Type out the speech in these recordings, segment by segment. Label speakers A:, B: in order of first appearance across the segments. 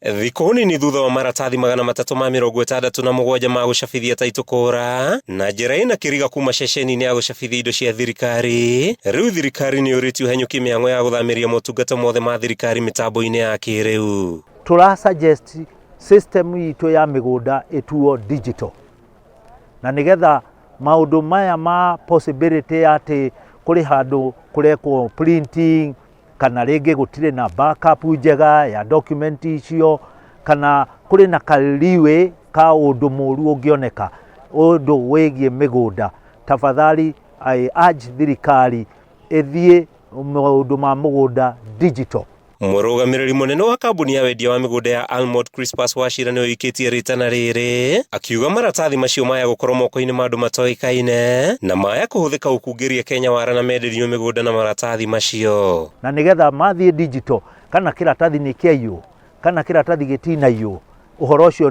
A: Thikuni ni thutha wa maratathi 367 ma gucabithia taito kura na njira ina kiriga kuma ceceni-ini ya gucabithia indo cia thirikari. Riu thirikari ni uritio henyuki miango ya guthamiria motungata mothe ma thirikari mitambo-ini ya kiriu.
B: Tura suggest system itu ya migunda ituo digital, na nigetha maundu maya ma possibility ati kuri handu kureko printing kana ringi gutire na backup njega ya document icio, kana kuri na kaliwe ka undu muru ungioneka undu wigie migunda, tafadhali I urge thirikari ithie maundu ma mugunda digital.
A: Murugamiriri munene wa kambuni ya wendia wa migunda ya Almond Crispus Wachira niwe ikitie ritana riri, akiuga maratathi macio maya gukorwo moko-ini ma andu matoikaine na maya kuhuthika ukungiria Kenya wara na menderio migunda na maratathi macio.
B: Na nigetha mathie digital, kana kiratathi ni kiayo kana kiratathi gitinayo, uhoro ucio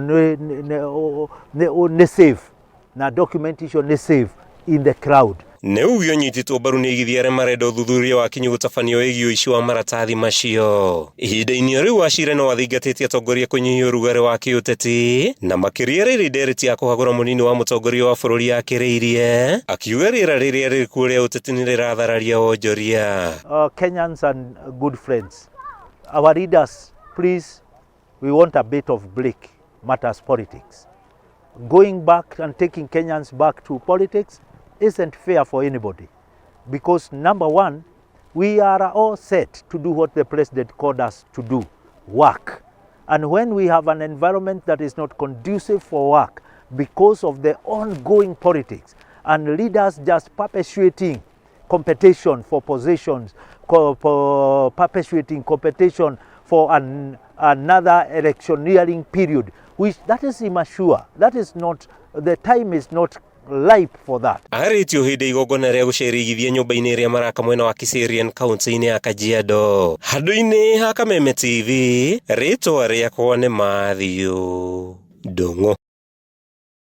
B: ni safe na documentation ni safe in the crowd.
A: Nĩ ugio nyititwo mbaru nĩ igithia arĩa marenda ũthuthuria wa kinyi gũtabanio wĩgiĩ ũici wa maratathi macio. Ihinda-inĩ rĩu Wachira no athingatĩtie atongoria kũnyihia ũrugarĩ wa kĩũteti na makĩria rĩrĩ ndereti ya kũhagũra mũnini wa mũtongoria wa bũrũri yakĩrĩirie, akiuga rĩera rĩrĩa rĩrĩ kuo rĩa ũteti nĩ rĩrathararia wonjoria.
B: Kenyans and good friends, our leaders, please, we want a bit of break matters politics. Going back and taking Kenyans back to politics isn't fair for anybody, because number one, we are all set to do what the president called us to do, work. And when we have an environment that is not conducive for work because of the ongoing politics and leaders just perpetuating competition for positions, perpetuating competition for another electioneering period, which that is immature. That is not, the time is not ripe for that.
A: Aritio hinde igongona ria gucerigithia nyumba-ini ria maraka mwena wa Kiserian kaunti-ini ya Kajiado. Handu-ini ha Kameme TV, ritwa riakwa ni Mathew Ndung'u.